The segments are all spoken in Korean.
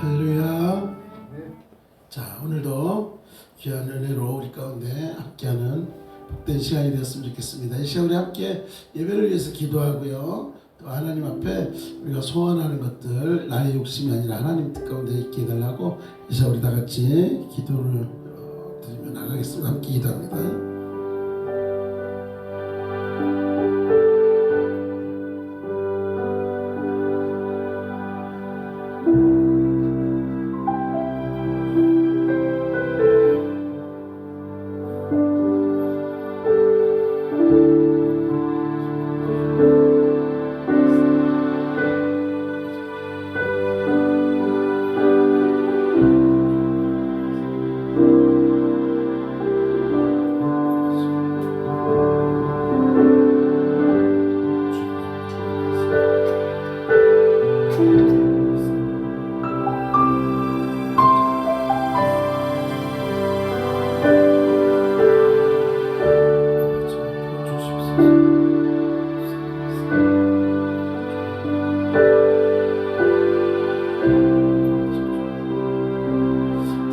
할렐루야. 자, 오늘도 귀한 은혜로 우리 가운데 함께하는 복된 시간이 되었으면 좋겠습니다. 이 시간 우리 함께 예배를 위해서 기도하고요. 또 하나님 앞에 우리가 소원하는 것들, 나의 욕심이 아니라 하나님 뜻 가운데 있게 해달라고 이 시간 우리 다 같이 기도를 드리며 나가겠습니다. 함께 기도합니다.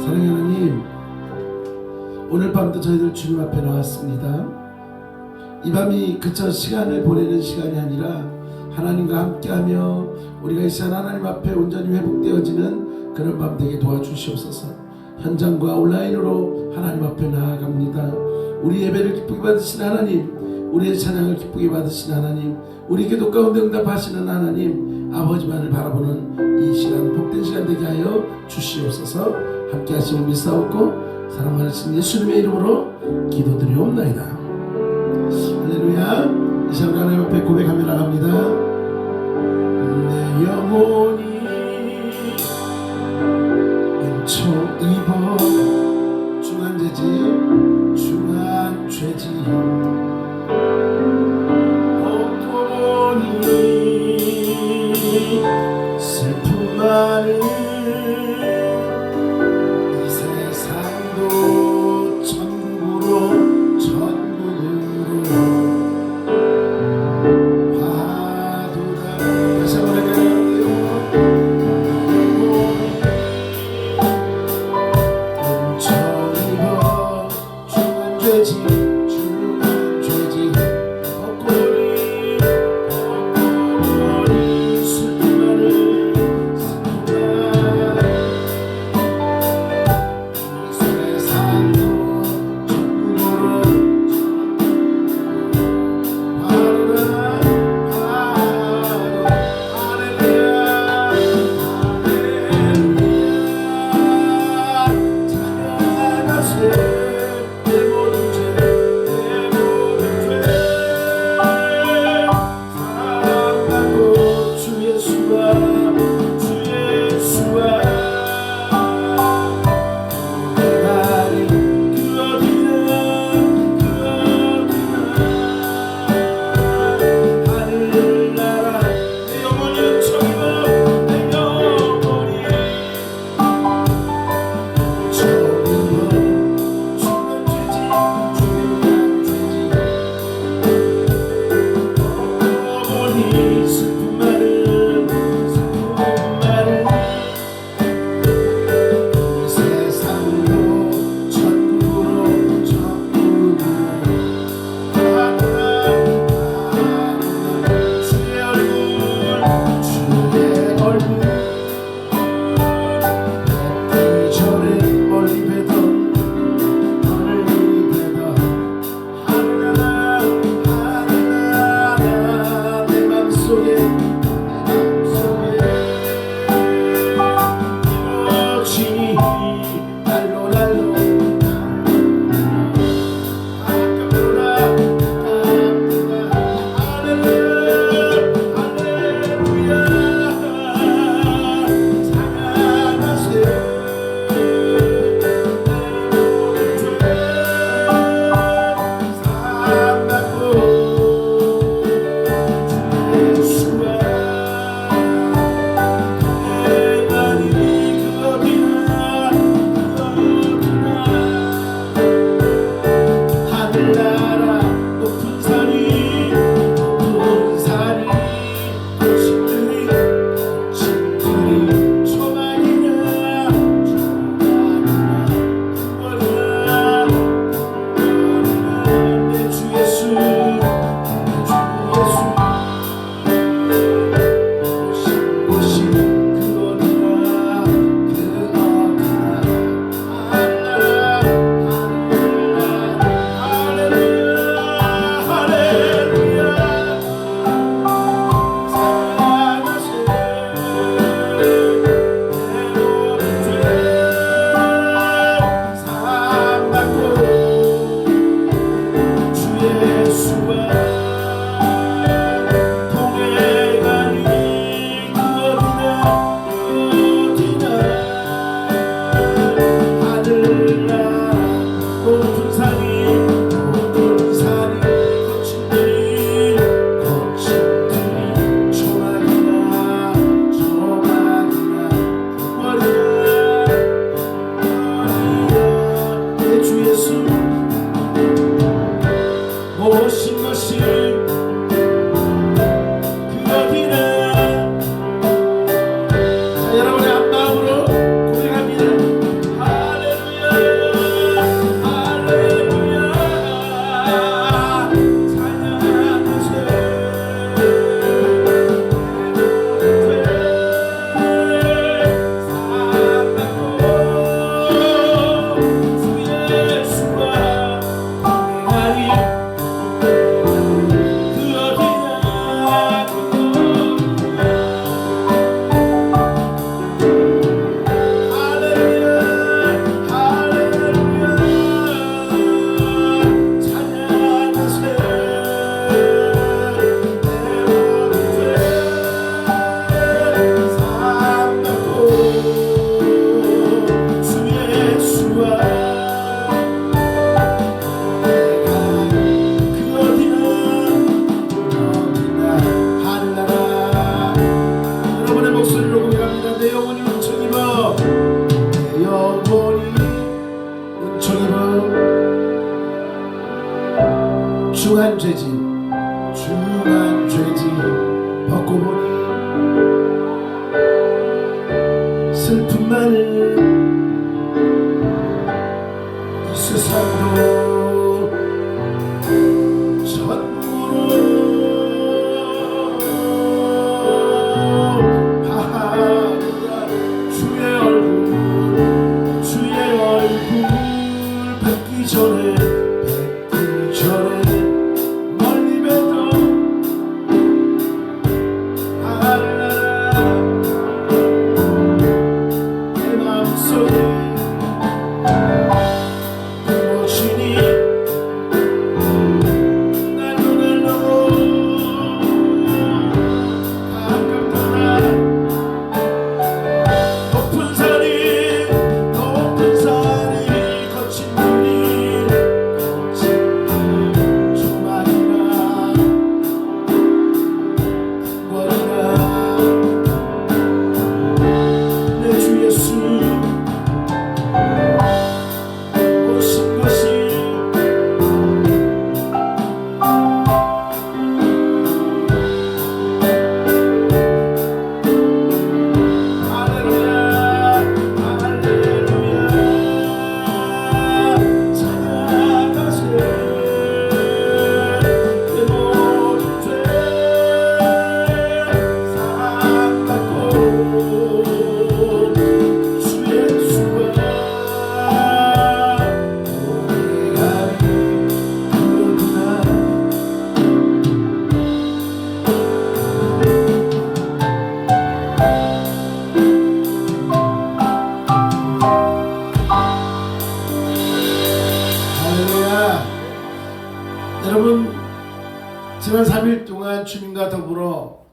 사랑하는 하나님, 오늘 밤도 저희들 주님 앞에 나왔습니다. 이 밤이 그저 시간을 보내는 시간이 아니라 하나님과 함께하며 우리가 이 시간 하나님 앞에 온전히 회복되어지는 그런 밤 되게 도와주시옵소서. 현장과 온라인으로 하나님 앞에 나아갑니다. 우리 예배를 기쁘게 받으시는 하나님, 우리의 찬양을 기쁘게 받으시는 하나님, 우리 기도 가운데 응답하시는 하나님, 아버지만을 바라보는 이 시간 복된 시간 되게 하여 주시옵소서. 함께 하심을 믿사옵고 사랑하신 예수님의 이름으로 기도드리옵나이다. 할렐루야. 이 시간 하나님 앞에 고백하며 나갑니다. 내 영혼이 은총 입어 중한 죄지 옥토보니 슬픔 많은 천국으로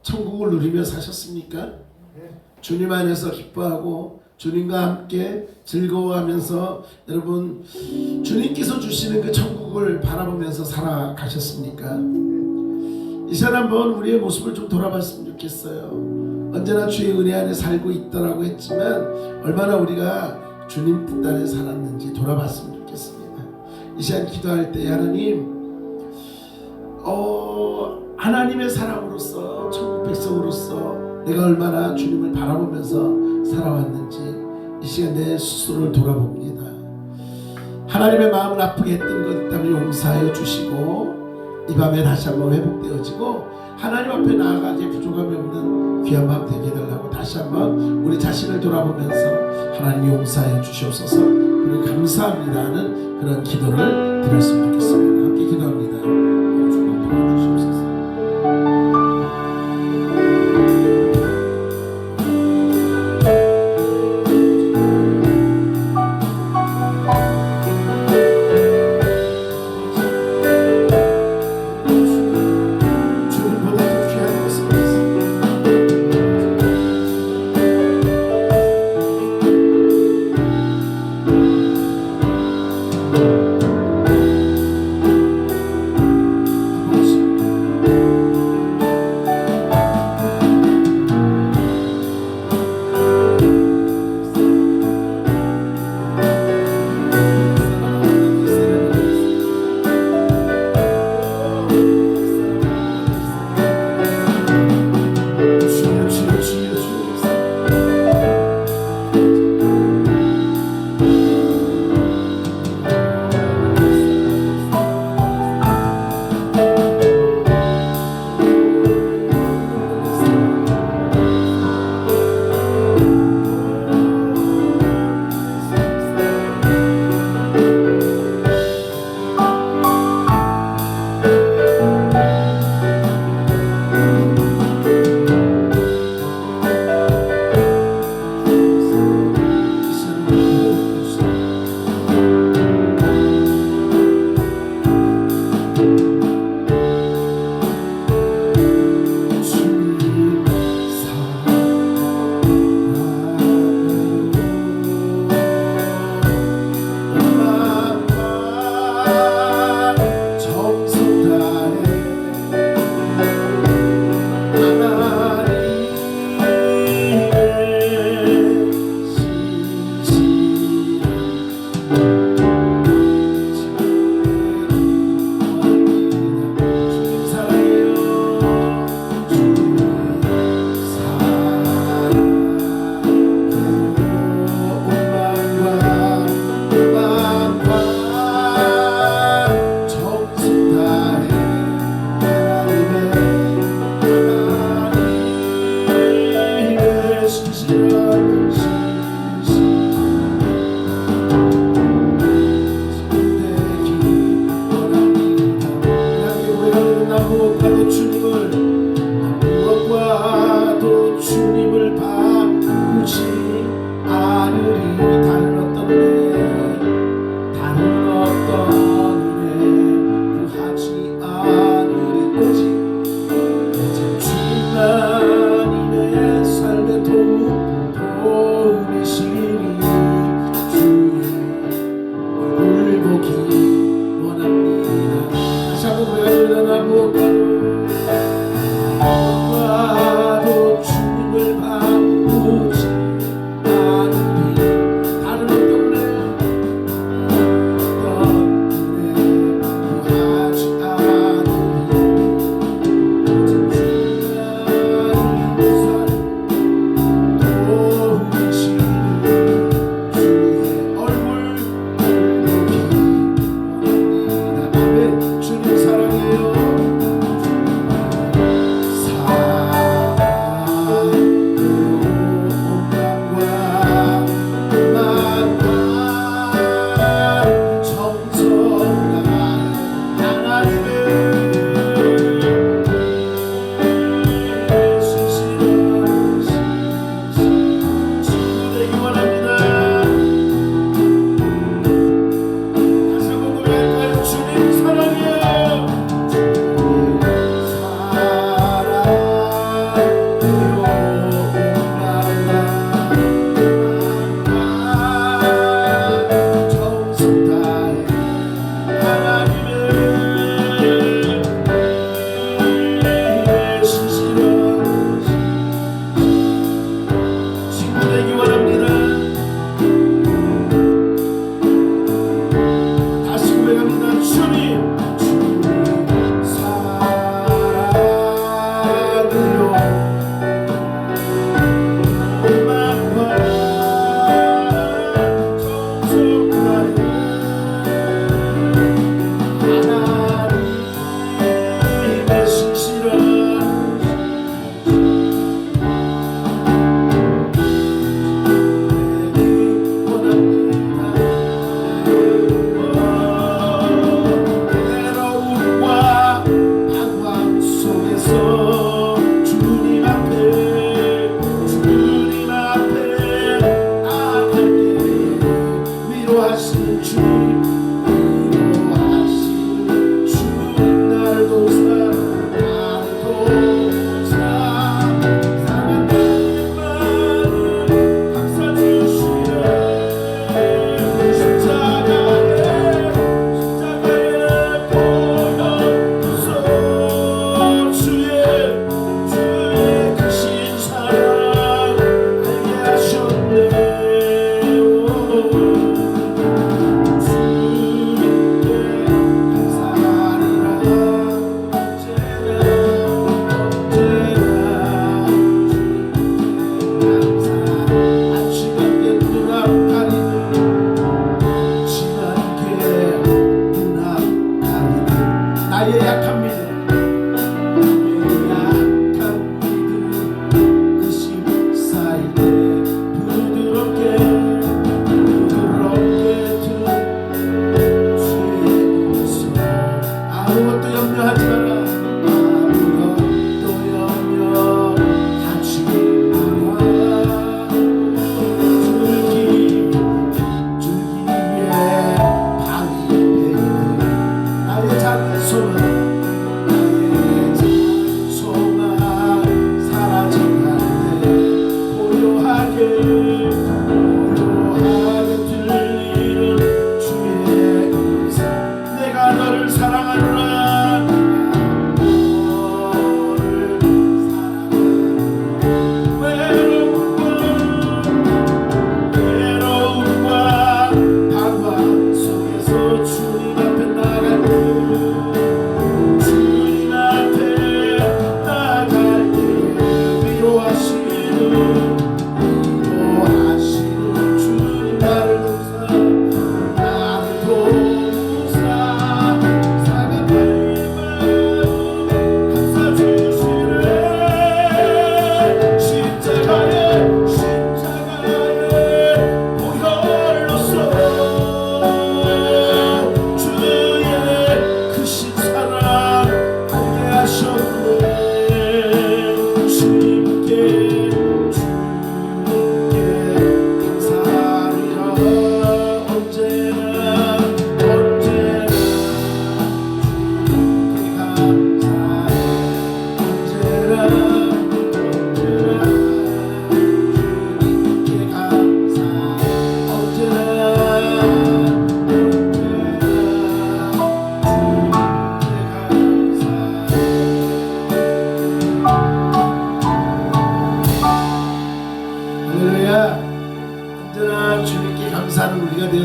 천국을 누리며 사셨습니까? 주님 안에서 기뻐하고 주님과 함께 즐거워하면서 여러분 주님께서 주시는 그 천국을 바라보면서 살아가셨습니까? 이 시간 한번 우리의 모습을 좀 돌아봤으면 좋겠어요. 언제나 주의 은혜 안에 살고 있더라고 했지만 얼마나 우리가 주님 뜻 안에 살았는지 돌아봤으면 좋겠습니다. 이 시간 기도할 때 하나님 하나님의 사람으로서 천국 백성으로서 내가 얼마나 주님을 바라보면서 살아왔는지 이 시간 내 스스로를 돌아봅니다. 하나님의 마음을 아프게 했던 것 있다면 용서하여 주시고 이 밤에 다시 한번 회복되어지고 하나님 앞에 나아가기에 부족함이 없는 귀한 밤 되게 해달라고 다시 한번 우리 자신을 돌아보면서 하나님 용서하여 주시옵소서 그리고 감사합니다 하는 그런 기도를 드렸으면 좋겠습니다. 함께 기도합니다. 주님 도와주시옵소서.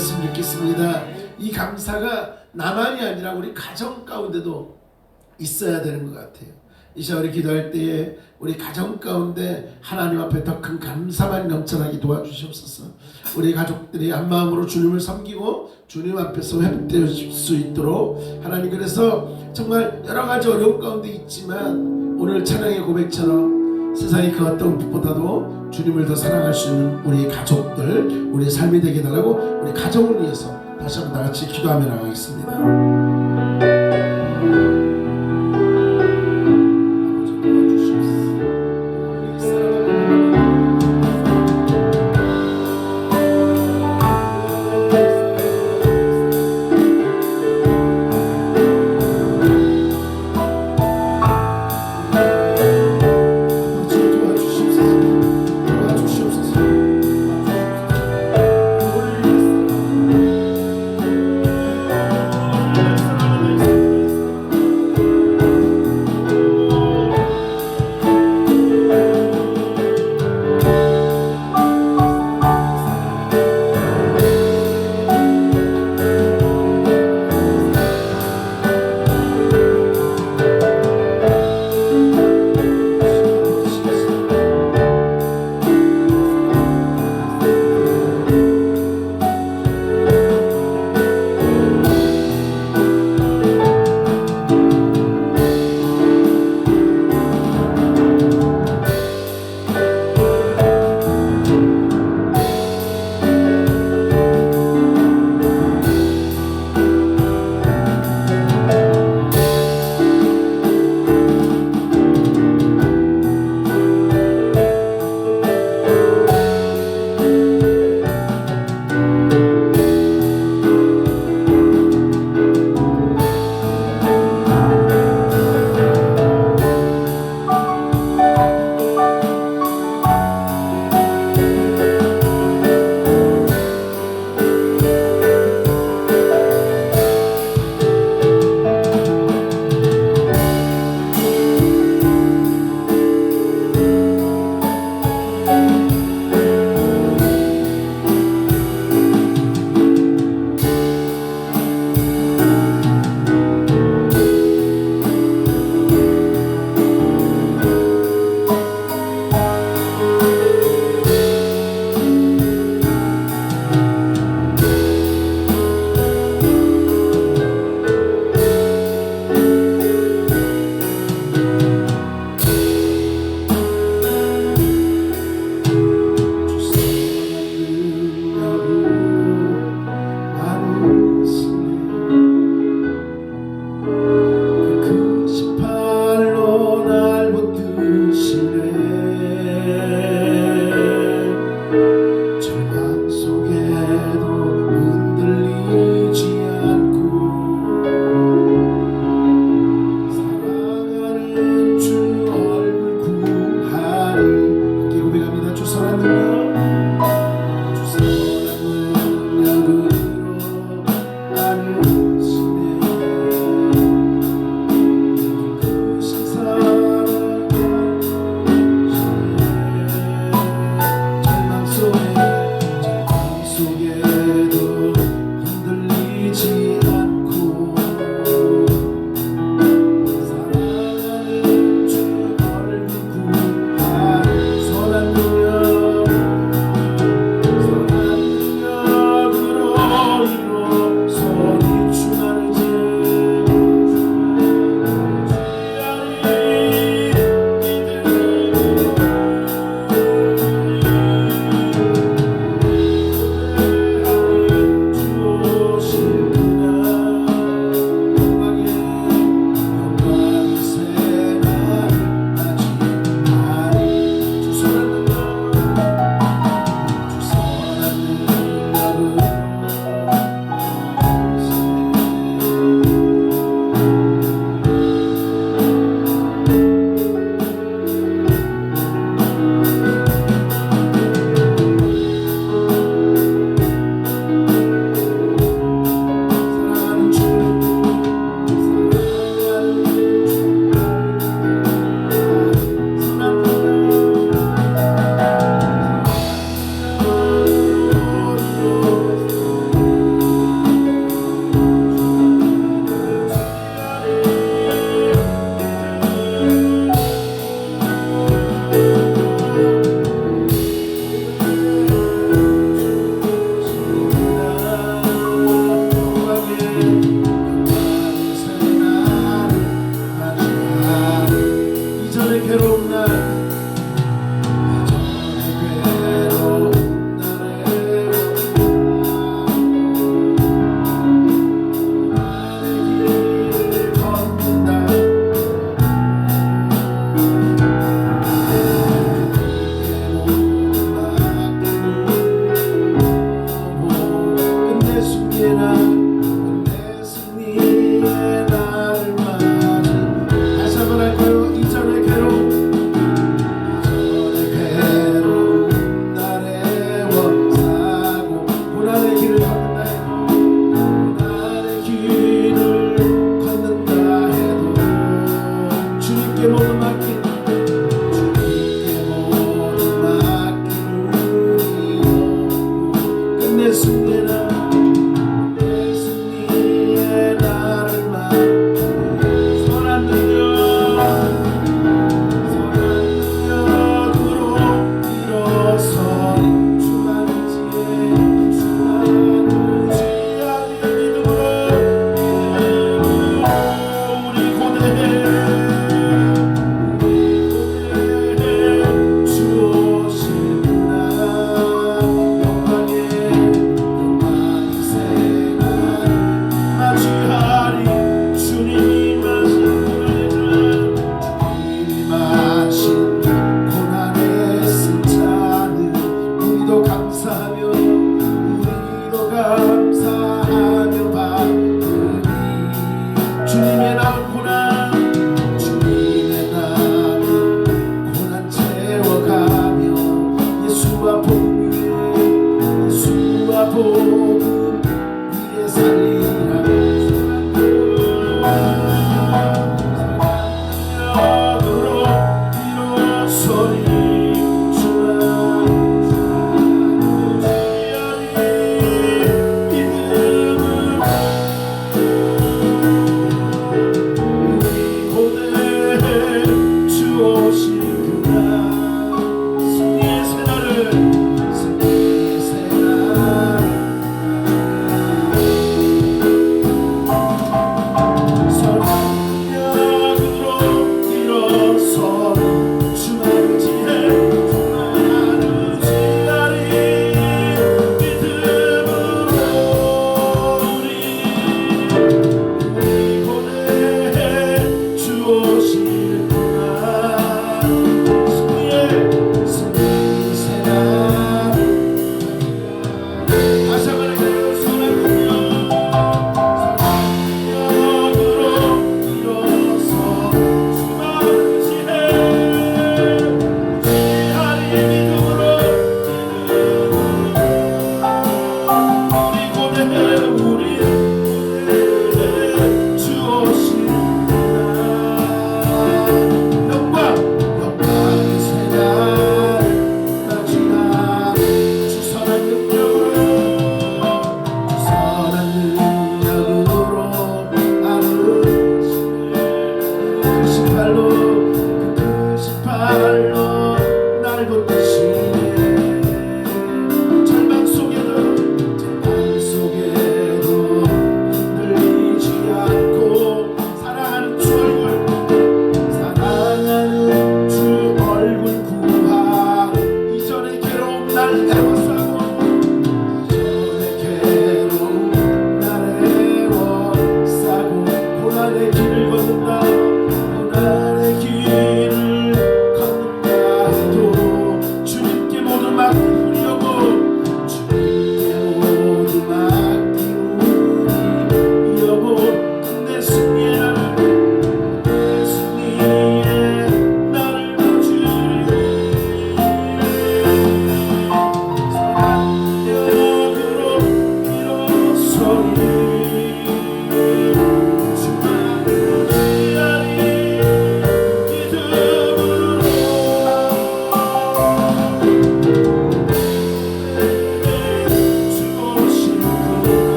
되었으면 좋겠습니다. 이 감사가 나만이 아니라 우리 가정 가운데도 있어야 되는 것 같아요. 이 시간 우리 기도할 때에 우리 가정 가운데 하나님 앞에 더 큰 감사만 넘쳐나게 도와주시옵소서. 우리 가족들이 한마음으로 주님을 섬기고 주님 앞에서 회복될 수 있도록 하나님, 그래서 정말 여러 가지 어려움 가운데 있지만 오늘 찬양의 고백처럼 세상의 그 어떤 것보다도 주님을 더 사랑할 수 있는 우리 가족들, 우리 삶이 되게 달라고 우리 가정을 위해서 다시 한번 다 같이 기도하며 나가겠습니다.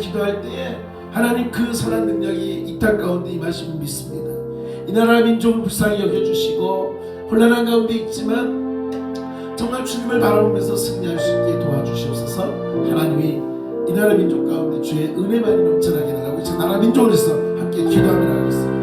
기도할 때에 하나님 그 선한 능력이 이 땅 가운데 임하심을 믿습니다. 이 나라 민족을 불쌍히 여겨주시고 혼란한 가운데 있지만 정말 주님을 바라보면서 승리할 수 있게 도와주시옵소서. 하나님이 이 나라 민족 가운데 주의 은혜만이 넘쳐나게 달라고 저 나라 민족을 위해서 함께 기도하며 나가겠습니다.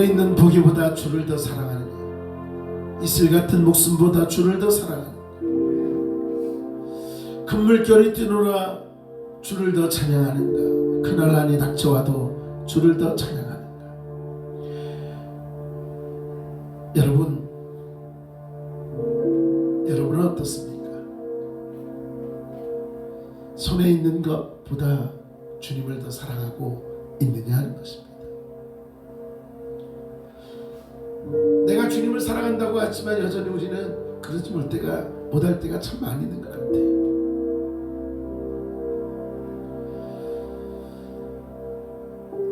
손에 있는 보기보다 주를 더 사랑하느냐, 이슬 같은 목숨보다 주를 더 사랑하느냐, 큰 물결이 뛰노라 주를 더 찬양하는가, 그날란이 닥쳐와도 주를 더 찬양하는가. 여러분은 어떻습니까? 손에 있는 것보다 주님을 더 사랑하고 있느냐 하는 것입니다. 내가 주님을 사랑한다고 하지만 여전히 우리는 그러지 못할 때가 참 많이 있는 것 같아요.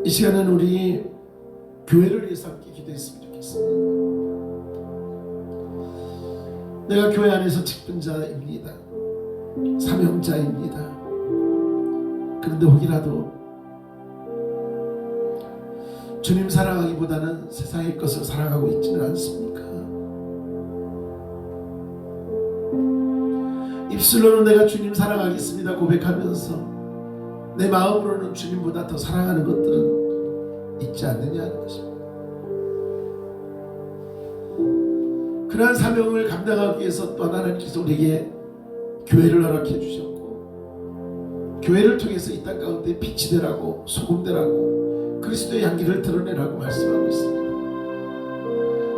이 시간은 우리 교회를 위해서 함께 기도했으면 좋겠습니다. 내가 교회 안에서 직분자입니다. 사명자입니다. 그런데 혹이라도 주님 사랑하기보다는 세상의 것을 사랑하고 있지는 않습니까? 입술로는 내가 주님 사랑하겠습니다 고백하면서 내 마음으로는 주님보다 더 사랑하는 것들은 있지 않느냐는 것입니다. 그러한 사명을 감당하기 위해서 또 하나님께서 우리에게 교회를 허락해 주셨고, 교회를 통해서 이 땅 가운데 빛이 되라고, 소금 되라고, 그리스도의 향기를 드러내라고 말씀하고 있습니다.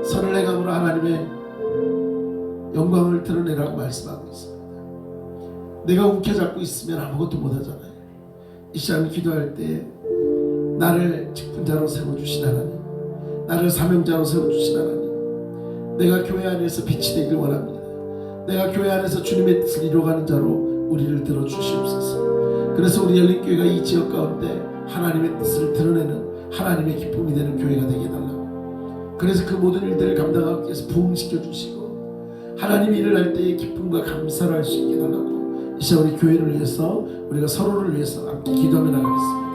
선을 행함으로 하나님의 영광을 드러내라고 말씀하고 있습니다. 내가 움켜잡고 있으면 아무것도 못하잖아요. 이 시간 기도할 때 나를 직분자로 세워주신 하나님, 나를 사명자로 세워주신 하나님, 내가 교회 안에서 빛이 되길 원합니다. 내가 교회 안에서 주님의 뜻을 이루어가는 자로 우리를 들어주시옵소서. 그래서 우리 열린교회가 이 지역 가운데 하나님의 뜻을 드러내는 하나님의 기쁨이 되는 교회가 되게 해달라고, 그래서 그 모든 일들을 감당하기 위해서 부흥시켜 주시고 하나님이 일을 할 때의 기쁨과 감사를 할 수 있게 해달라고, 이 시간 우리 교회를 위해서, 우리가 서로를 위해서 함께 기도하며 나가겠습니다.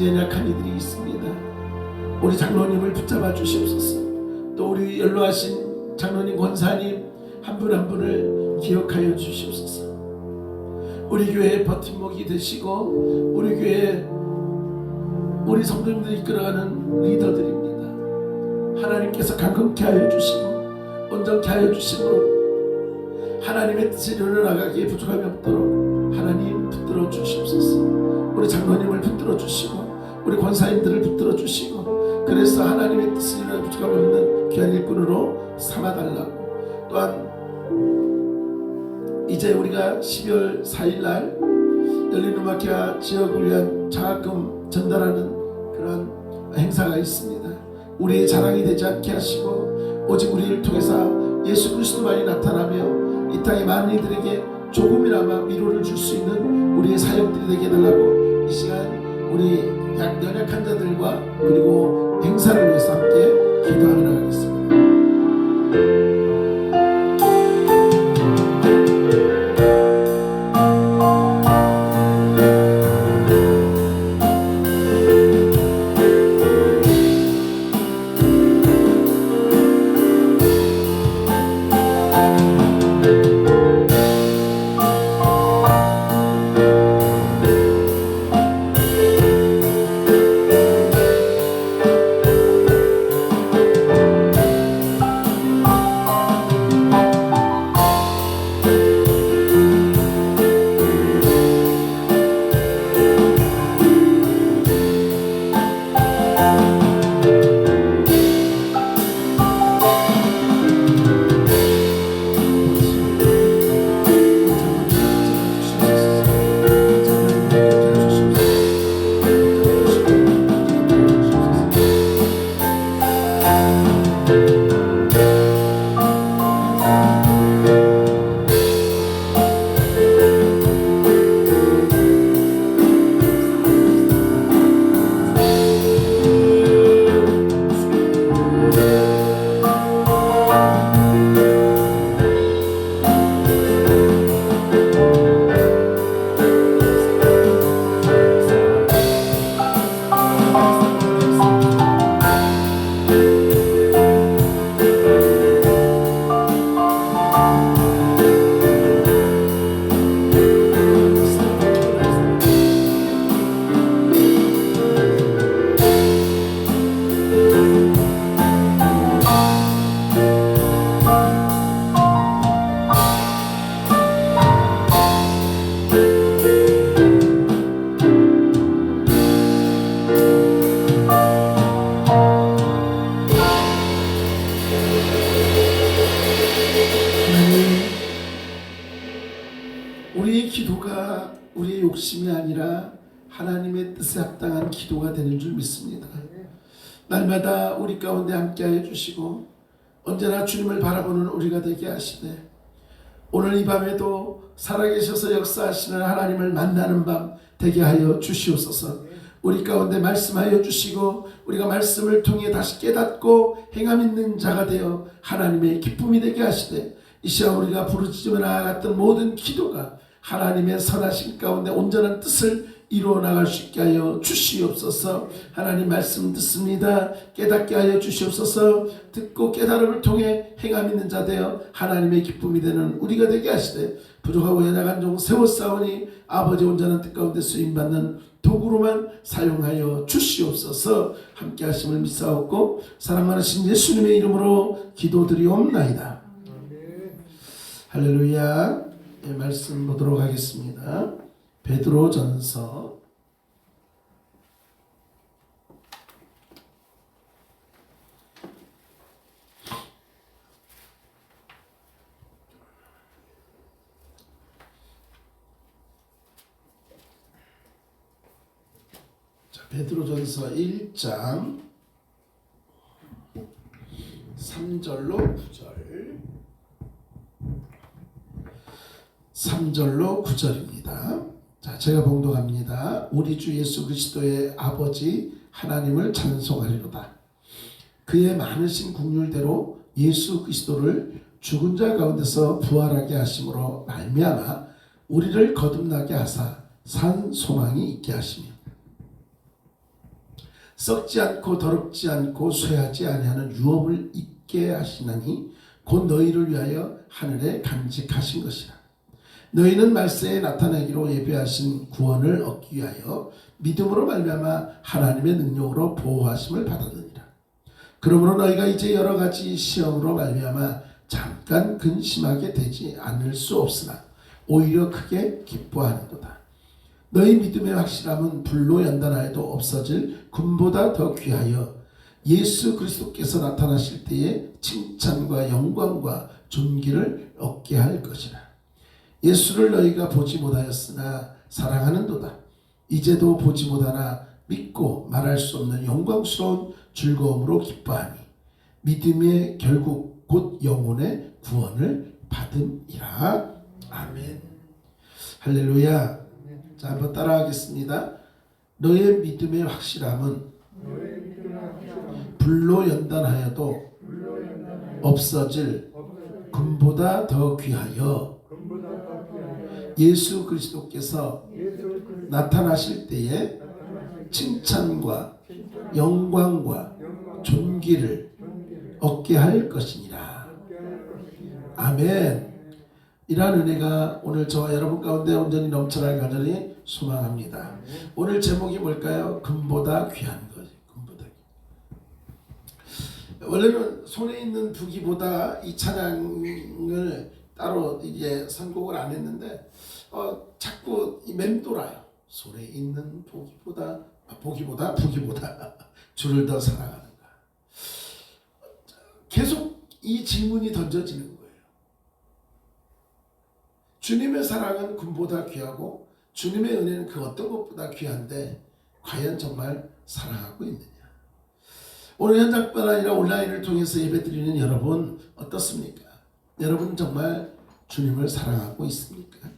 연약한 이들이 있습니다. 우리 장로님을 붙잡아 주시옵소서. 또 우리 연로하신 장로님 권사님 한 분 한 분을 기억하여 주시옵소서. 우리 교회의 버팀목이 되시고 우리 교회 우리 성도님들이 이끌어가는 리더들입니다. 하나님께서 강건케 하여 주시고 온전케 하여 주심으로 하나님의 뜻을 이루어나가기에 부족함이 없도록 하나님 붙들어 주시옵소서. 우리 장로님을 붙들어 주시고 우리 권사님들을 붙들어 주시고 그래서 하나님의 뜻을 이루어 부족함이 없는 귀한 일꾼으로 삼아달라고. 또한 이제 우리가 12월 4일날 열린음악회와 지역을 위한 장학금 전달하는 그런 행사가 있습니다. 우리의 자랑이 되지 않게 하시고 오직 우리를 통해서 예수 그리스도만이 나타나며 이 땅의 많은 이들에게 조금이나마 위로를 줄 수 있는 우리의 사역들이 되게 해달라고 이 시간 우리 연약한 자들과 그리고 행사를 위해서 함께 기도하며 나가겠습니다. 우리의 기도가 우리의 욕심이 아니라 하나님의 뜻에 합당한 기도가 되는 줄 믿습니다. 날마다 우리 가운데 함께하여 주시고 언제나 주님을 바라보는 우리가 되게 하시되 오늘 이 밤에도 살아계셔서 역사하시는 하나님을 만나는 밤 되게 하여 주시옵소서. 우리 가운데 말씀하여 주시고 우리가 말씀을 통해 다시 깨닫고 행함 있는 자가 되어 하나님의 기쁨이 되게 하시되 이 시간 우리가 부르짖으며 나아갔던 모든 기도가 하나님의 선하신 가운데 온전한 뜻을 이루어 나갈 수 있게 하여 주시옵소서. 하나님 말씀 듣습니다. 깨닫게 하여 주시옵소서. 듣고 깨달음을 통해 행함 있는 자 되어 하나님의 기쁨이 되는 우리가 되게 하시되 부족하고 연약한 종 세워싸우니 아버지 온전한 뜻 가운데 쓰임받는 도구로만 사용하여 주시옵소서. 함께 하심을 믿사옵고 사랑 많으신 예수님의 이름으로 기도드리옵나이다. 할렐루야. 네, 말씀 보도록 하겠습니다. 베드로전서 1장 3절로 9절입니다. 자, 제가 봉독합니다. 우리 주 예수 그리스도의 아버지 하나님을 찬송하리로다. 그의 많으신 긍휼대로 예수 그리스도를 죽은 자 가운데서 부활하게 하심으로 말미암아 우리를 거듭나게 하사 산 소망이 있게 하시며 썩지 않고 더럽지 않고 쇠하지 아니하는 유업을 있게 하시나니 곧 너희를 위하여 하늘에 간직하신 것이라. 너희는 말세에 나타내기로 예비하신 구원을 얻기 위하여 믿음으로 말미암아 하나님의 능력으로 보호하심을 받았느니라. 그러므로 너희가 이제 여러 가지 시험으로 말미암아 잠깐 근심하게 되지 않을 수 없으나 오히려 크게 기뻐하는도다. 너희 믿음의 확실함은 불로 연단하여도 없어질 금보다 더 귀하여 예수 그리스도께서 나타나실 때에 칭찬과 영광과 존귀를 얻게 할 것이라. 예수를 너희가 보지 못하였으나 사랑하는도다. 이제도 보지 못하나 믿고 말할 수 없는 영광스러운 즐거움으로 기뻐하니 믿음의 결국 곧 영혼의 구원을 받음이라. 아멘. 할렐루야. 자, 한번 따라하겠습니다. 너의 믿음의 확실함은 불로 연단하여도 없어질 금보다 더 귀하여 예수 그리스도께서 나타나실 때에 칭찬과 영광과 존귀를 얻게 할 것이니라. 아멘. 이러한 은혜가 오늘 저와 여러분 가운데 온전히 넘쳐나길 간절히 소망합니다. 오늘 제목이 뭘까요? 금보다 귀한 것. 금보다. 원래는 손에 있는 부기보다 이 찬양을 따로 이제 선곡을 안 했는데 자꾸 맴돌아요. 손에 있는 부기보다 주를 더 사랑하는가. 계속 이 질문이 던져지는 거예요. 주님의 사랑은 금보다 귀하고 주님의 은혜는 그 어떤 것보다 귀한데 과연 정말 사랑하고 있느냐. 오늘 현장뿐 아니라 온라인을 통해서 예배드리는 여러분 어떻습니까? 여러분 정말 주님을 사랑하고 있습니까?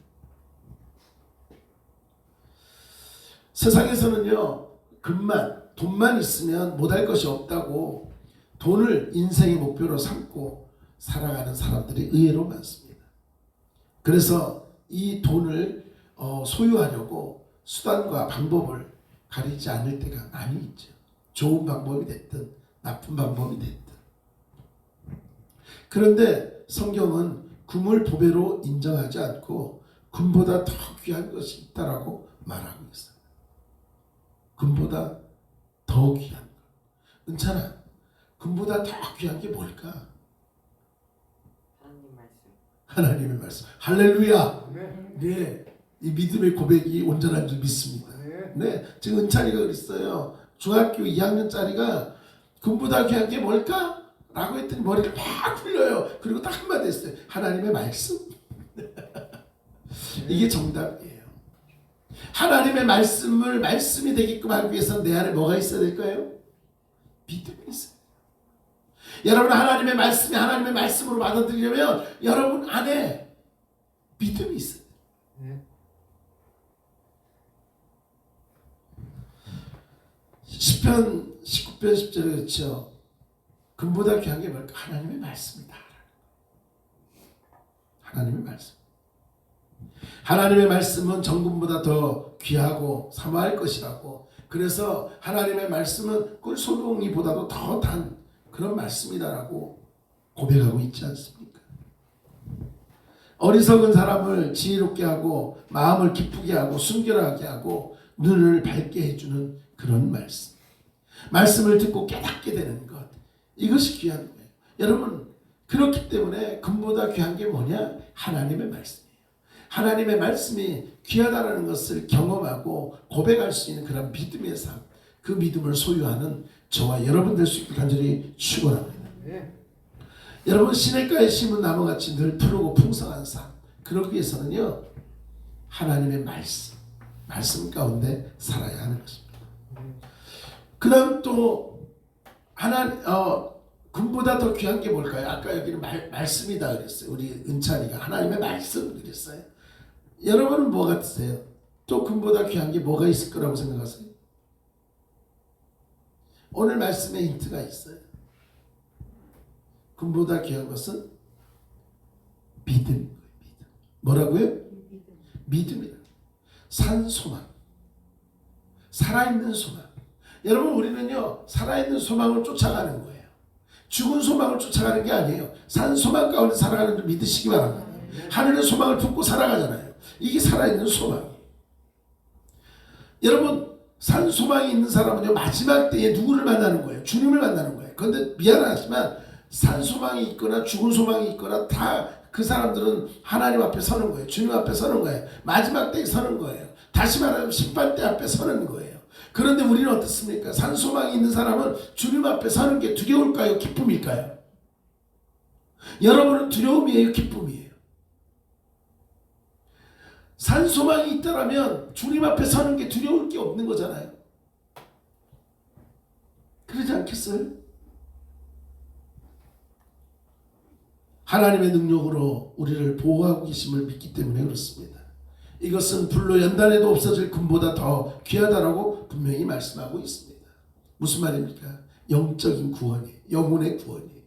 세상에서는요, 돈만 있으면 못할 것이 없다고 돈을 인생의 목표로 삼고 살아가는 사람들이 의외로 많습니다. 그래서 이 돈을 소유하려고 수단과 방법을 가리지 않을 때가 많이 있죠. 좋은 방법이 됐든 나쁜 방법이 됐든. 그런데 성경은 금을 보배로 인정하지 않고 금보다 더 귀한 것이 있다라고 말하고 있어요. 금보다 더 귀한 것. 은찬아, 금보다 더 귀한 게 뭘까? 하나님의 말씀. 할렐루야. 네, 이 믿음의 고백이 온전한 줄 믿습니다. 네, 지금 은찬이가 그랬어요. 중학교 2학년짜리가 금보다 귀한 게 뭘까? 라고 했더니 머리를 막 굴려요. 그리고 딱 한마디 했어요. 하나님의 말씀. 이게 정답이에요. 하나님의 말씀이 되게끔 하기 위해서는 내 안에 뭐가 있어야 될까요? 믿음이 있어요. 여러분 하나님의 말씀이 하나님의 말씀으로 받아들이려면 여러분 안에 믿음이 있어요. 시편 19편 10절에 그렇죠. 금보다 귀한 게 뭘까? 하나님의 말씀이다. 하나님의 말씀. 하나님의 말씀은 정금보다 더 귀하고 사모할 것이라고. 그래서 하나님의 말씀은 꿀소동이보다도 더 단 그런 말씀이다라고 고백하고 있지 않습니까? 어리석은 사람을 지혜롭게 하고 마음을 기쁘게 하고 순결하게 하고 눈을 밝게 해주는 그런 말씀. 말씀을 듣고 깨닫게 되는 것. 이것이 귀한 거예요. 여러분 그렇기 때문에 금보다 귀한 게 뭐냐? 하나님의 말씀이에요. 하나님의 말씀이 귀하다는 것을 경험하고 고백할 수 있는 그런 믿음의 삶. 그 믿음을 소유하는 저와 여러분 될 수 있길 간절히 축원합니다. 여러분 시냇가에 심은 나무같이 늘 푸르고 풍성한 삶. 그러기 위해서는요. 하나님의 말씀 가운데 살아야 하는 것입니다. 그 다음 또 금보다 더 귀한 게 뭘까요? 아까 여기는 말씀이다 그랬어요. 우리 은찬이가 하나님의 말씀 그랬어요. 여러분은 뭐 같으세요? 또 금보다 귀한 게 뭐가 있을 거라고 생각하세요? 오늘 말씀에 힌트가 있어요. 금보다 귀한 것은 믿음. 뭐라고요? 믿음이다. 산 소망. 살아있는 소망. 여러분, 우리는요 살아있는 소망을 쫓아가는 거예요. 죽은 소망을 쫓아가는 게 아니에요. 산 소망 가운데 살아가는 줄 믿으시기 바랍니다. 하늘의 소망을 품고 살아가잖아요. 이게 살아있는 소망이에요. 여러분, 산 소망이 있는 사람은요 마지막 때에 누구를 만나는 거예요? 주님을 만나는 거예요. 그런데 미안하지만 산 소망이 있거나 죽은 소망이 있거나 다 그 사람들은 하나님 앞에 서는 거예요. 주님 앞에 서는 거예요. 마지막 때에 서는 거예요. 다시 말하면 심판대 앞에 서는 거예요. 그런데 우리는 어떻습니까? 산 소망이 있는 사람은 주님 앞에 서는 게 두려울까요? 기쁨일까요? 여러분은 두려움이에요? 기쁨이에요? 산 소망이 있다라면 주님 앞에 서는 게 두려울 게 없는 거잖아요. 그러지 않겠어요? 하나님의 능력으로 우리를 보호하고 계심을 믿기 때문에 그렇습니다. 이것은 불로 연단해도 없어질 금보다 더 귀하다라고 분명히 말씀하고 있습니다. 무슨 말입니까? 영적인 구원이에요. 영혼의 구원이에요.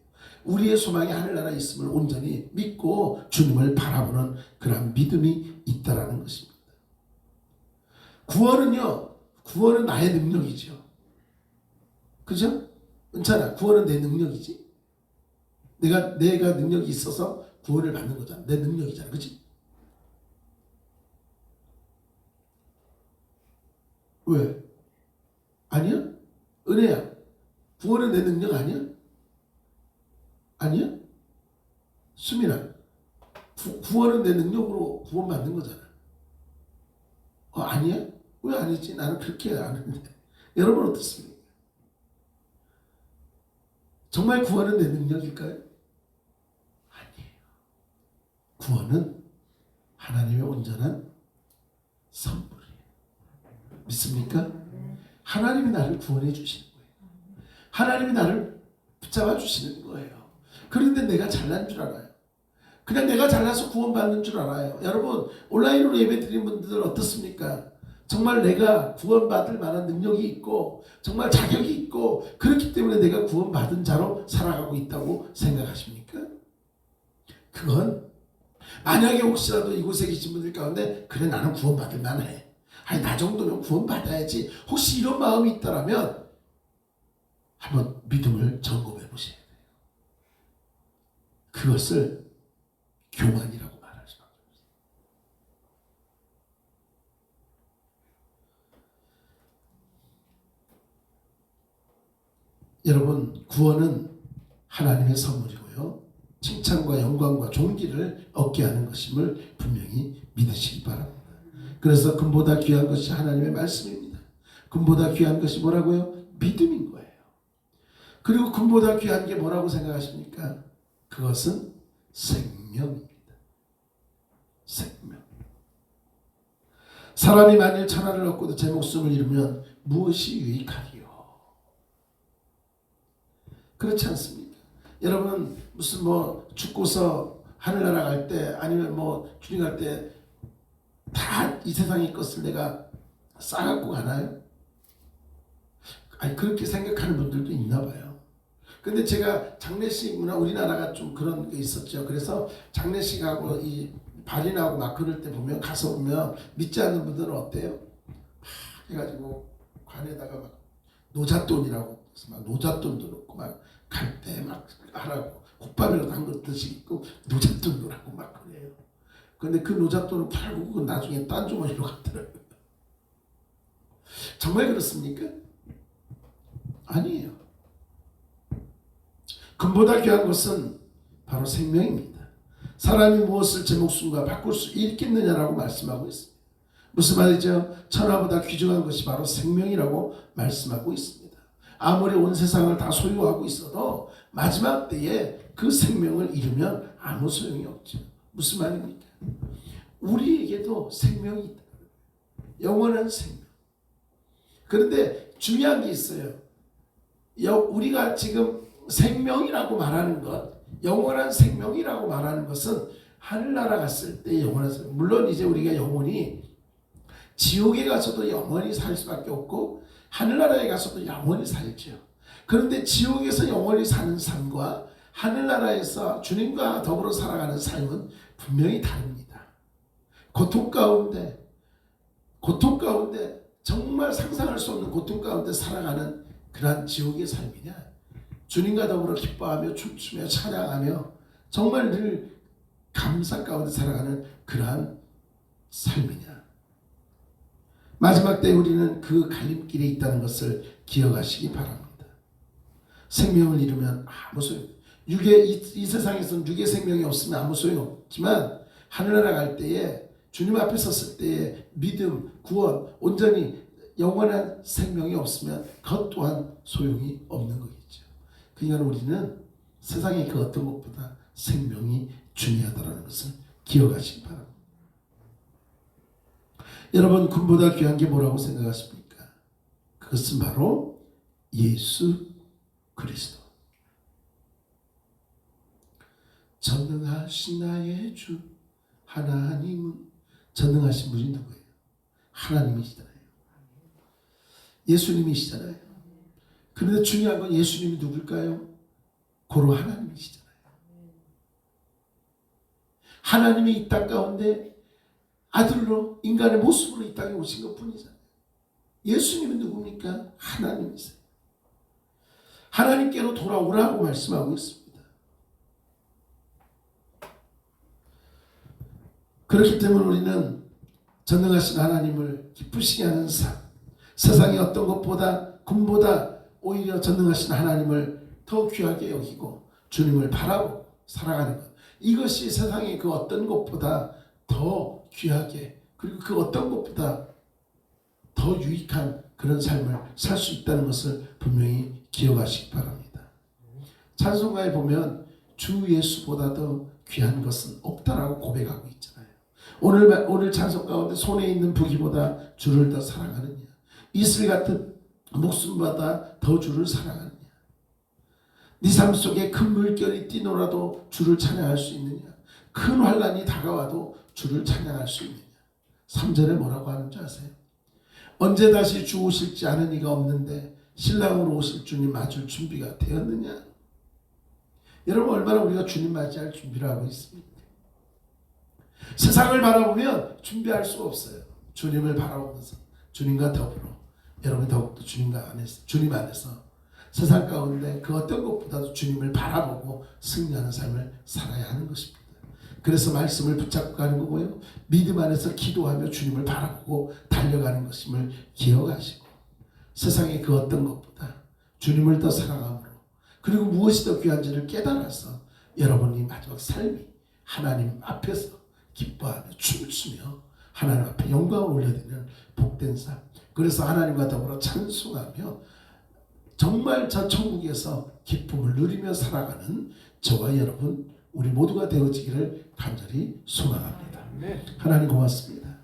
우리의 소망이 하늘나라에 있음을 온전히 믿고 주님을 바라보는 그런 믿음이 있다라는 것입니다. 구원은 나의 능력이죠. 그죠? 은찬아, 구원은 내 능력이지. 내가 능력이 있어서 구원을 받는 거잖아. 내 능력이잖아. 그치? 왜? 아니야? 은혜야, 구원은 내 능력 아니야? 아니야? 수민아, 구원은 내 능력으로 구원받는 거잖아. 아니야? 왜 아니지? 나는 그렇게 안 하는데. 여러분 어떻습니까? 정말 구원은 내 능력일까요? 아니에요. 구원은 하나님의 온전한 선물이에요. 믿습니까? 하나님이 나를 구원해 주시는 거예요. 하나님이 나를 붙잡아 주시는 거예요. 그런데 내가 잘난 줄 알아요. 그냥 내가 잘나서 구원받는 줄 알아요. 여러분, 온라인으로 예배 드린 분들 어떻습니까? 정말 내가 구원받을 만한 능력이 있고 정말 자격이 있고 그렇기 때문에 내가 구원받은 자로 살아가고 있다고 생각하십니까? 그건 만약에 혹시라도 이곳에 계신 분들 가운데 그래, 나는 구원받을 만해. 아니, 나 정도면 구원받아야지. 혹시 이런 마음이 있다라면 한번 믿음을 점검해 보셔야 돼요. 그것을 교만이라고 말할 수밖에 없어요. 여러분, 구원은 하나님의 선물이고요. 칭찬과 영광과 존귀를 얻게 하는 것임을 분명히 믿으시기 바랍니다. 그래서 금보다 귀한 것이 하나님의 말씀입니다. 금보다 귀한 것이 뭐라고요? 믿음인 거예요. 그리고 금보다 귀한 게 뭐라고 생각하십니까? 그것은 생명입니다. 생명. 사람이 만일 천하를 얻고도 제 목숨을 잃으면 무엇이 유익하리요? 그렇지 않습니까? 여러분, 무슨 죽고서 하늘나라 갈 때 아니면 주님 갈 때 다 이 세상의 것을 내가 싸갖고 가나요? 아니, 그렇게 생각하는 분들도 있나 봐요. 근데 제가 장례식 문화, 우리나라가 좀 그런 게 있었죠. 그래서 장례식하고 이 발인하고 막 그럴 때 가서 보면 믿지 않는 분들은 어때요? 해가지고 관에다가 막 노잣돈이라고 막 노잣돈도 넣고 막 갈 때 막 하라고 국밥이라도 한 것 드시고 노잣돈 넣으라고 막 그래요. 근데 그 노잣돈을 팔고 그건 나중에 딴 주머니로 갔더라고요. 정말 그렇습니까? 아니에요. 금보다 귀한 것은 바로 생명입니다. 사람이 무엇을 제 목숨과 바꿀 수 있겠느냐라고 말씀하고 있습니다. 무슨 말이죠? 천하보다 귀중한 것이 바로 생명이라고 말씀하고 있습니다. 아무리 온 세상을 다 소유하고 있어도 마지막 때에 그 생명을 잃으면 아무 소용이 없죠. 무슨 말입니까? 우리에게도 생명이 있다. 영원한 생명. 그런데 중요한 게 있어요. 우리가 지금 생명이라고 말하는 것, 영원한 생명이라고 말하는 것은 하늘나라 갔을 때 영원한 생명. 물론 이제 우리가 영원히 지옥에 가서도 영원히 살 수밖에 없고 하늘나라에 가서도 영원히 살죠. 그런데 지옥에서 영원히 사는 삶과 하늘나라에서 주님과 더불어 살아가는 삶은 분명히 다릅니다. 고통 가운데 정말 상상할 수 없는 고통 가운데 살아가는 그러한 지옥의 삶이냐? 주님과 더불어 기뻐하며 춤추며 찬양하며 정말 늘 감사 가운데 살아가는 그러한 삶이냐? 마지막 때 우리는 그 갈림길에 있다는 것을 기억하시기 바랍니다. 생명을 잃으면 아무 소용, 이 세상에서는 육의 생명이 없으면 아무 소용 없지만 하늘나라 갈 때에 주님 앞에 섰을 때에 믿음, 구원, 온전히 영원한 생명이 없으면 그것 또한 소용이 없는 거겠죠. 그러니까 우리는 세상의 그 어떤 것보다 생명이 중요하다는 것을 기억하시기 바랍니다. 여러분, 금보다 귀한 게 뭐라고 생각하십니까? 그것은 바로 예수 그리스도. 전능하신 나의 주 하나님은, 전능하신 분이 누구예요? 하나님이시잖아요. 예수님이시잖아요. 그런데 중요한 건 예수님이 누굴까요? 고로 하나님이시잖아요. 하나님이 이 땅 가운데 아들로 인간의 모습으로 이 땅에 오신 것 뿐이잖아요. 예수님은 누굽니까? 하나님이세요. 하나님께로 돌아오라고 말씀하고 있습니다. 그렇기 때문에 우리는 전능하신 하나님을 기쁘시게 하는 삶, 세상의 어떤 것보다 금보다 오히려 전능하신 하나님을 더 귀하게 여기고 주님을 바라보고 살아가는 것, 이것이 세상의 그 어떤 것보다 더 귀하게, 그리고 그 어떤 것보다 더 유익한 그런 삶을 살 수 있다는 것을 분명히 기억하시기 바랍니다. 찬송가에 보면 주 예수보다 더 귀한 것은 없다라고 고백하고 있잖아요. 오늘 찬송 가운데 손에 있는 부귀보다 주를 더 사랑하느냐, 이슬 같은 목숨보다 더 주를 사랑하느냐, 네 삶 속에 큰 물결이 뛰노라도 주를 찬양할 수 있느냐, 큰 환란이 다가와도 주를 찬양할 수 있느냐. 3절에 뭐라고 하는지 아세요? 언제 다시 주 오실지 아는 이가 없는데 신랑으로 오실 주님 맞을 준비가 되었느냐. 여러분, 얼마나 우리가 주님 맞이할 준비를 하고 있습니까? 세상을 바라보면 준비할 수가 없어요. 주님을 바라보면서 주님과 더불어 여러분 더욱더 주님 안에서 세상 가운데 그 어떤 것보다도 주님을 바라보고 승리하는 삶을 살아야 하는 것입니다. 그래서 말씀을 붙잡고 가는 거고요, 믿음 안에서 기도하며 주님을 바라보고 달려가는 것임을 기억하시고, 세상의 그 어떤 것보다 주님을 더 사랑함으로, 그리고 무엇이 더 귀한지를 깨달아서 여러분이 마지막 삶이 하나님 앞에서 기뻐하며 춤을 추며 하나님 앞에 영광을 올려드리는 복된 삶, 그래서 하나님과 더불어 찬송하며 정말 저 천국에서 기쁨을 누리며 살아가는 저와 여러분 우리 모두가 되어지기를 간절히 소망합니다. 하나님 고맙습니다.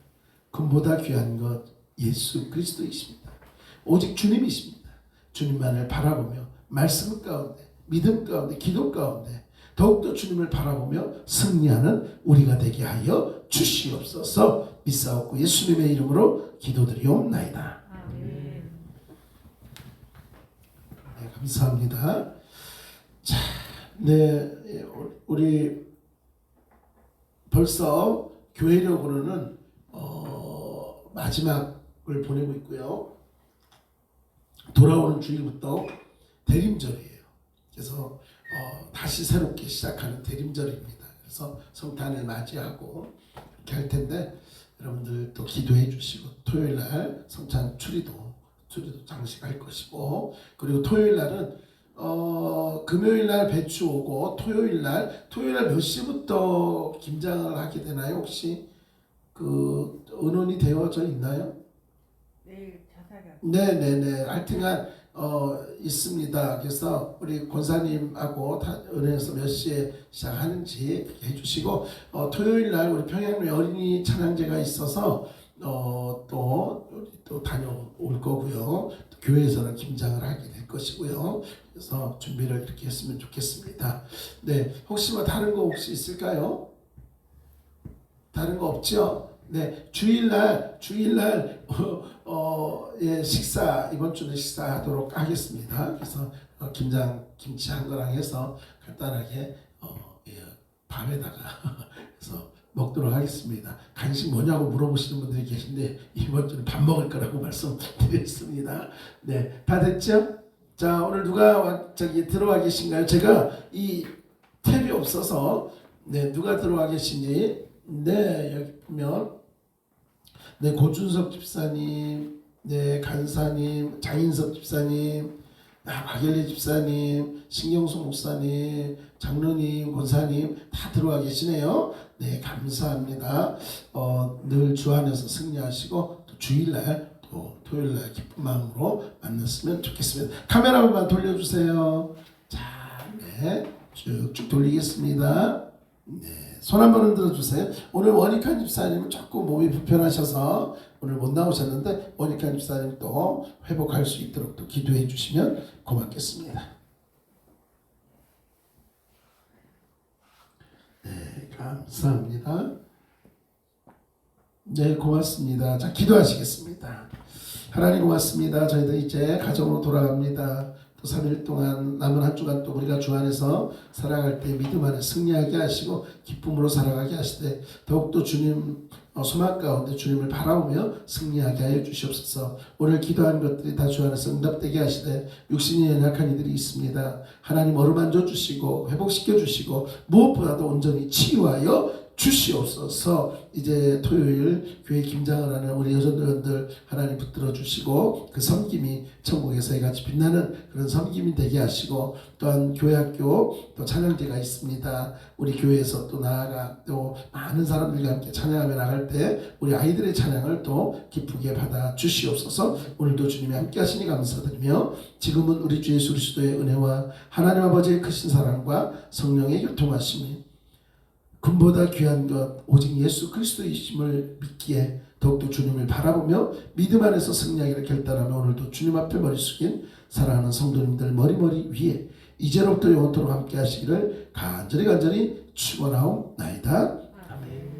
금보다 귀한 것 예수 그리스도이십니다. 오직 주님이십니다. 주님만을 바라보며 말씀 가운데, 믿음 가운데, 기도 가운데 더욱더 주님을 바라보며 승리하는 우리가 되게 하여 주시옵소서. 믿사옵고 예수님의 이름으로 기도드리옵나이다. 네, 감사합니다. 자, 네, 우리 벌써 교회력으로는 마지막을 보내고 있고요. 돌아오는 주일부터 대림절이에요. 그래서 다시 새롭게 시작하는 대림절입니다. 그래서 성탄을 맞이하고 이렇게 할 텐데 여러분들 또 기도해 주시고, 토요일 날 성탄 추리도 장식할 것이고, 그리고 토요일 날은 금요일 날 배추 오고, 토요일 날 몇 시부터 김장을 하게 되나요? 혹시 그 의논이 되어져 있나요? 내일 자사가. 네네네. 하여튼간 있습니다. 그래서 우리 권사님하고 은혜에서 몇 시에 시작하는지 해주시고, 토요일 날 우리 평양에 어린이 찬양제가 있어서 또 다녀올 거고요. 또 교회에서는 김장을 하게 될 것이고요. 그래서 준비를 이렇게 했으면 좋겠습니다. 네, 혹시 뭐 다른 거 혹시 있을까요? 다른 거 없죠? 네, 주일날 예, 식사, 이번 주는 식사하도록 하겠습니다. 그래서 김치 한 거랑 해서 간단하게 예, 밥에다가 그래서 먹도록 하겠습니다. 간식 뭐냐고 물어보시는 분들이 계신데 이번 주는 밥 먹을 거라고 말씀드렸습니다. 네, 다 됐죠? 자, 오늘 누가 들어와 계신가요? 제가 이 탭이 없어서 네, 누가 들어와 계시니? 네, 여기 보면 네, 고준석 집사님, 네, 간사님, 장인석 집사님, 박열리 집사님, 신경수 목사님, 장로님, 권사님 다 들어와 계시네요. 네, 감사합니다. 늘 주 안에서 승리하시고 또 주일날 또 토요일날 기쁜 마음으로 만났으면 좋겠습니다. 카메라 한번 돌려주세요. 자, 네, 쭉쭉 돌리겠습니다. 네, 손 한번 흔들어 주세요. 오늘 원익한 집사님은 조금 몸이 불편하셔서 오늘 못 나오셨는데 원익한 집사님 또 회복할 수 있도록 또 기도해 주시면 고맙겠습니다. 네, 감사합니다. 네, 고맙습니다. 자, 기도하시겠습니다. 하나님 고맙습니다. 저희들 이제 가정으로 돌아갑니다. 또 3일 동안 남은 한 주간 또 우리가 주 안에서 살아갈 때 믿음 안에 승리하게 하시고 기쁨으로 살아가게 하시되 더욱더 주님 소망 가운데 주님을 바라보며 승리하게 하여 주시옵소서. 오늘 기도한 것들이 다 주 안에서 응답되게 하시되 육신이 연약한 이들이 있습니다. 하나님 어루만져 주시고 회복시켜 주시고 무엇보다도 온전히 치유하여 주시옵소서. 이제 토요일 교회 김장을 하는 우리 여전도원들 하나님 붙들어 주시고 그 섬김이 천국에서 이같이 빛나는 그런 섬김이 되게 하시고 또한 교회학교 또 찬양제가 있습니다. 우리 교회에서 또 나아가 또 많은 사람들과 함께 찬양하며 나갈 때 우리 아이들의 찬양을 또 기쁘게 받아 주시옵소서. 오늘도 주님이 함께 하시니 감사드리며 지금은 우리 주 예수 그리스도의 은혜와 하나님 아버지의 크신 사랑과 성령의 교통하심이 금보다 귀한 것 오직 예수 그리스도이심을 믿기에 더욱더 주님을 바라보며 믿음 안에서 승리하기를 결단하며 오늘도 주님 앞에 머리 숙인 사랑하는 성도님들 머리머리 위에 이제로부터 영원토록 함께 하시기를 간절히 축원하옵나이다. 아멘.